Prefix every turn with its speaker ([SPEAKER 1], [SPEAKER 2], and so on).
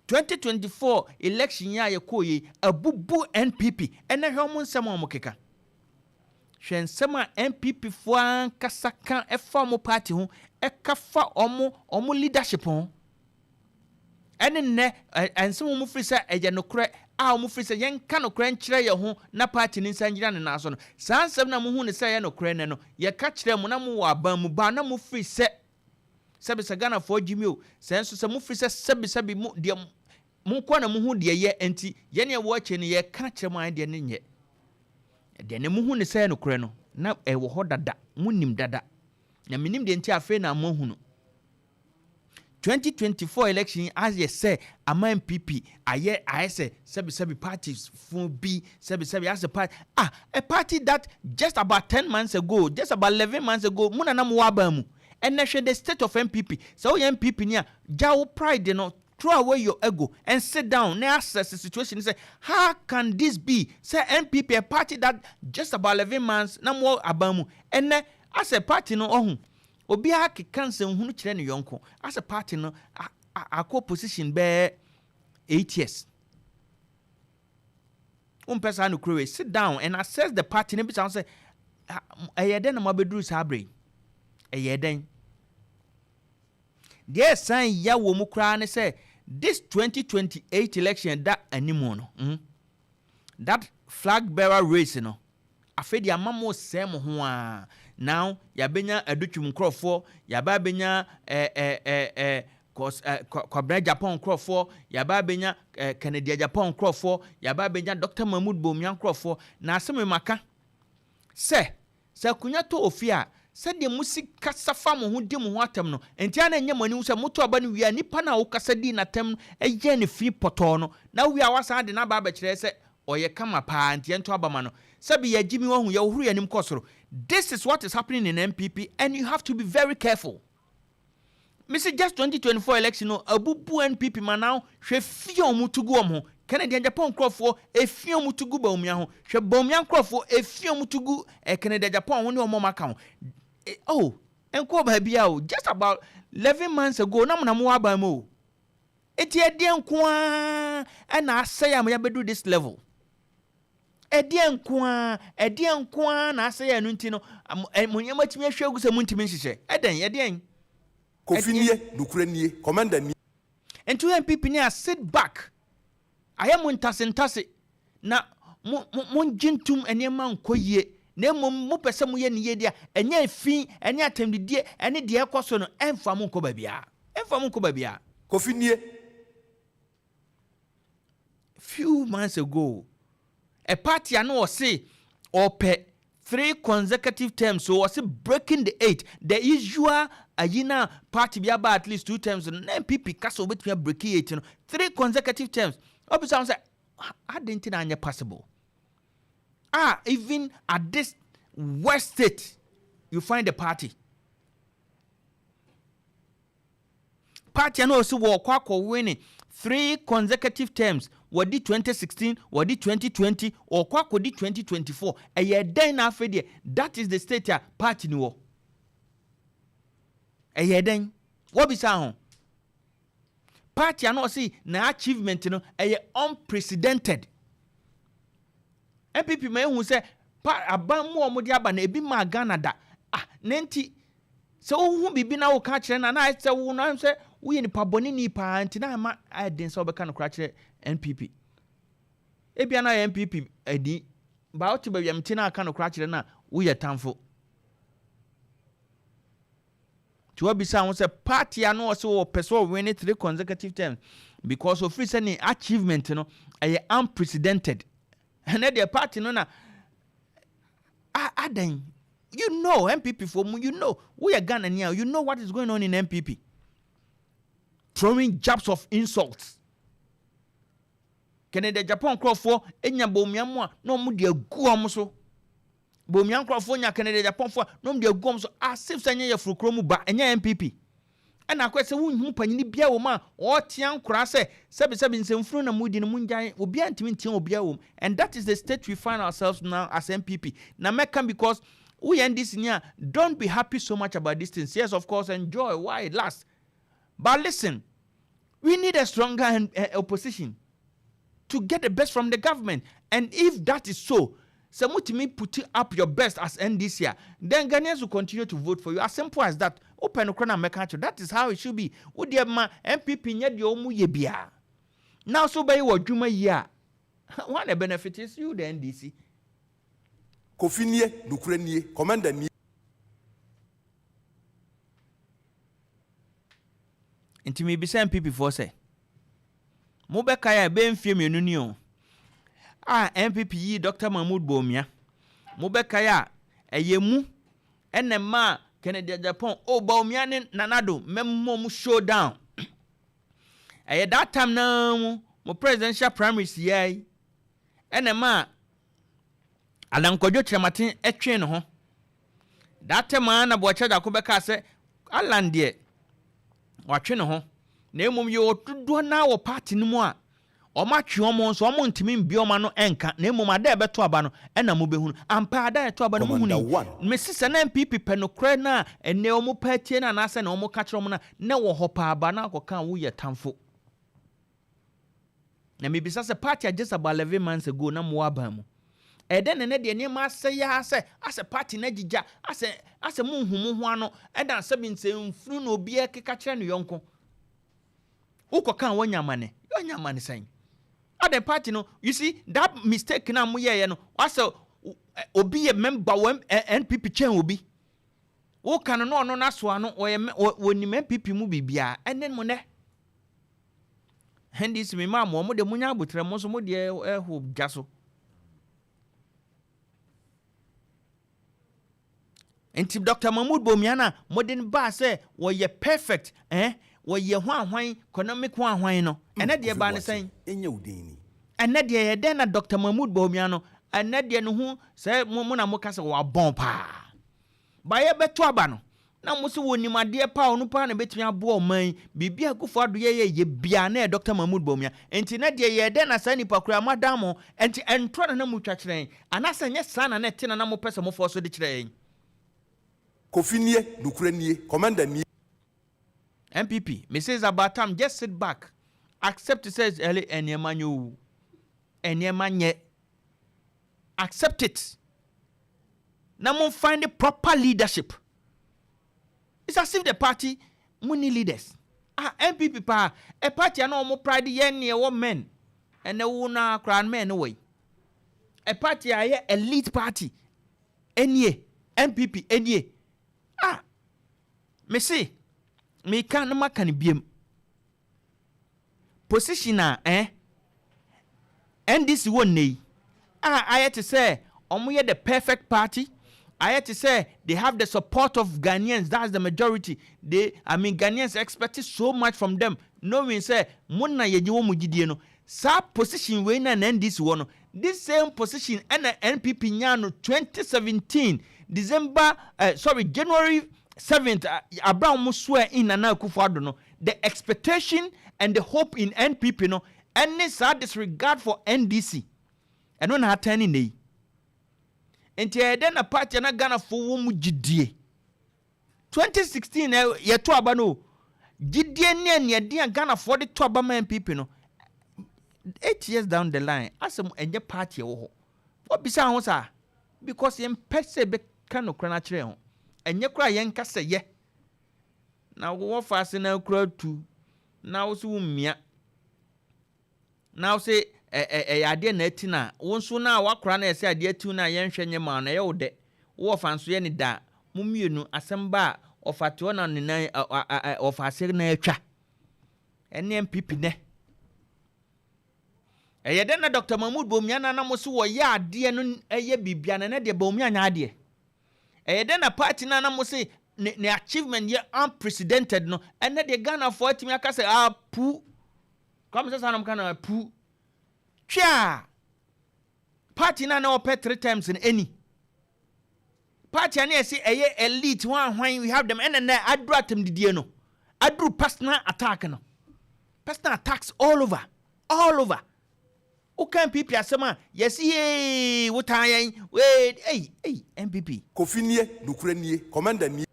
[SPEAKER 1] 2024 election ya yekoye abubu NPP ene hwemo nsem omokeka hwensem a NPP fo ankasaka efa mo party ho ekafa omo leadership ho ene ne ensem mo free say eje nokre a mo free say yenka nokre nkyere ye ho na party ni nsangira ne na so no sansem na mo hu ne say ye nokre ne no ye ka kyere mo na mo wa ban mu ba na mo free say sebe sagana for jimio senso se mo free say sebe mu de mo kwa na mo hu de ye enti ye ne wo ache ne ye ka kyere mo an de ne nye de ne mo hu ne say nokre no na wo ho dada mo nim dada na minim de enti afa na mo hu no 2024 election as you say ama NPP I say sebi parties for be sebi as a party a party that just about 10 months ago just about 11 months ago muna na mo wabamu and na the state of NPP so NPP nia jaw pride no throw away your ego and sit down and assess the situation and say how can this be say NPP a party that just about 11 months na mo abamu and as a party no ohun obi a kekanse hunu kire ne yonko as a party no akọ position be 8 years person no create sit down and assess the party ne be say eyeden na mabeduru sabre eyeden there sign ya wo mu kra ne say this 2028 election that animo no that flag bearer race no afedi amamo sem ho a now ya benya adutwum krofo ya ba benya Kobra Japan krofo ya ba benya Canada Japan krofo ya ba benya Dr. Mahmoud Bomian krofo na asem maka se kunya to ofia se de musika safa mo ho di mo ho atem no enti ana nya mani se moto aba no wi nipa na wo kasa di na tem eye ne fi poto no na wi awasa de na ba ba kire se oye kama pa enti ento aba ma no sabi ya jimi wo hu ya huru ya nim kosoro. This is what is happening in NPP and you have to be very careful. Mr. Just 2024 election no abubu NPP man now hwe fie omutugu omho Canadian Japan crofo efie omutugu ba omia ho hwe bomia crofo efie omutugu Canadian Japan woni omo maka ho enko ba bia o just about 11 months ago na mo aba mo eti ede enko a na asaya am ya bedu this level Edian kwa na asa ya nunti no munyama timi ahwagu se muntimi nhihye eden
[SPEAKER 2] Kofi nie nukure nie commander nie
[SPEAKER 1] ento NPP ne sit back ayam ntase na munjintum enema nkoyie na mo pese mo ye ne ye dia enya efi enya atemdidie ene de ekoso no emfa mo nko babia
[SPEAKER 2] Kofi nie
[SPEAKER 1] few months ago a party ano was say ope 3 consecutive terms so was breaking the 8 the usual ayina party be about at least 2 terms and NPP caso bet me break 8 no 3 consecutive terms obisa say I didn't think possible even at this worst state you find the party ano so wo kwa winning 3 consecutive terms wadi 2016 wadi 2020 or kwa kodi 2024 eye den na afede that is the state ya party ni wo eye den wo bisa ho party ano see na achievement no eye unprecedented NPP may hu say aban mu omudi aba na ebi ma Ghana da nenti so hu bibi na wo ka kire na say wo na say we ni paboni ni pa anti na ma aden so obeka no kra kire NPP ebia na NPP edi ba o tiba yam tina aka no kra kire na we ye tamfo to obisa won say party ano so wo person win 3 consecutive terms because of free any achievement no unprecedented and the party no na aden you know NPP for you know we are Ghanaian you know what is going on in NPP throwing jabs of insults Canada Japan crofo enya bomiam a no mu de agu om so bomiam crofo nya Canada Japan fo no mu de agu om so asif sanye ya furukro mu ba enya NPP ana akwese wunhu panyini bia wo ma o tian kura se sebi nsemfuru na mudi no munjan obi antimi ntian obi awom and that is the state we find ourselves now as NPP na meka because we end this year don't be happy so much about this thing yes of course enjoy why it lasts but listen We need a stronger opposition to get the best from the government. And if that is so, me put up your best as NDC, then Ghanaians will continue to vote for you. As simple as that. Open Ukraine Mekacho. That is how it should be. Udiama MPP nyed yo mu yebia. Now so by what Juma ya. One the benefit is you, the NDC.
[SPEAKER 2] Kofi nie, nukure nie, commander nie.
[SPEAKER 1] Inti me bisa MPP for say. Mo be kaya be mfie menu ni o. MPP yi Dr. Mahmoud Bawumia. Mo be kaya eyemu enema Kennedy Japan Bawumia ne nanado memmo mu showdown. That time na mo presidential primaries yai. Enema Alankodwo Chematin etwe ne ho. That time na Boakye da ko be ka say Alan de watwe ne ho. Na emom ye ododo na wo party ni mu a o ma twe omo nso omo ntimi mbi o ma no enka na emom ada ebeto aba no na mo behunu ampa ada eto aba no mo hunu me sise na MPP penokre na ene omo party na na se na omo ka kire omo na wo ho pa aba na akoka wo ye tamfo na me bisa se party just about 11 months ago na mo aba mu eden ne de ne ma se ya se ase party na gija ase mo humu ho ano eda se bi nse mfuru na obi e keka kire no yonko ukoka wanyamane yonyamane san other party no you see that mistake na mo ye no ase obi a member of NPP chen obi wo kan no no na so ano woni MPP mu bibia enen mo ne handis me ma mo de munya abutre mo so mo de ho gaso enti Dr. Mahmoud Bawumia na modern ba say wo ye perfect wo ye hwan economic hwan no ene de ba ne san
[SPEAKER 2] Enye udeni.
[SPEAKER 1] ene de ye den na Dr. Mahmoud Bawumia no ene de no hu say mo na mo kase wa bon pa ba ye beto aba no na mo se wonimade pa onu pa na betumi abo oman bibia akufo ado ye bia na Dr. Mahmoud Bawumia enti na de ye den na sani pakura madam enti entro na mo twakire anasa nye sana na ete na mo pese mo fo so de kire
[SPEAKER 2] Kofi nie, nukure nie, commander nie.
[SPEAKER 1] MPP, Mrs. Abatam, just sit back. Accept it says Eli Enyemanyu. Enyemanye. Accept it. Now find the proper leadership. It's as if the party money leaders. MPP pa a party I know more pride yen near men and the una crown men away. A party I elite party. Enye MPP enye. Me see, me can no can be position and this one nay. I had to say, the perfect party. I had to say they have the support of Ghanaians. That's the majority. Ghanaians expected so much from them. Knowing say, Muna yejiwo mujidieno. Sa position we na and this one. This same position and NPP nyano 2017 January 7th, Abraham swear in and no. The expectation and the hope in NPP no, and this disregard for NDC. And when I turn in day. And then a party na Ghana for womu jidie. 2016 ye to abano. Jidie ni ye dia Ghana for the to abama NPP no. 8 years down the line, asem enye party wo. What bisa ho sa? Because yem pese be kan no krana kire ho. Enye kura yen kase ye na wo fase na kura tu na wo so mmia na wo se ade na ati na wo nso na wakora na ese ade ati na yen hwenye ma na ye wo de wo fanso ye ni da mu mienu asemba ofate na ne na ofase na atwa ene MPP ne de na Dr. Mahmoud Bawumia na mo so wo ye ade no eye bibia na de Bawumia nya ade then a party na mo say ne achievement ye unprecedented no and the Ghana for it me aka say pu come say sanam kana pu twa party na opet 3 times in any party na say elite one when we have them and na adru atem didie no adru personal attack no personal attacks all over Ukan people asema yes ye wutayen wait MPP
[SPEAKER 2] Kofi nie, nukure nie, commander nie.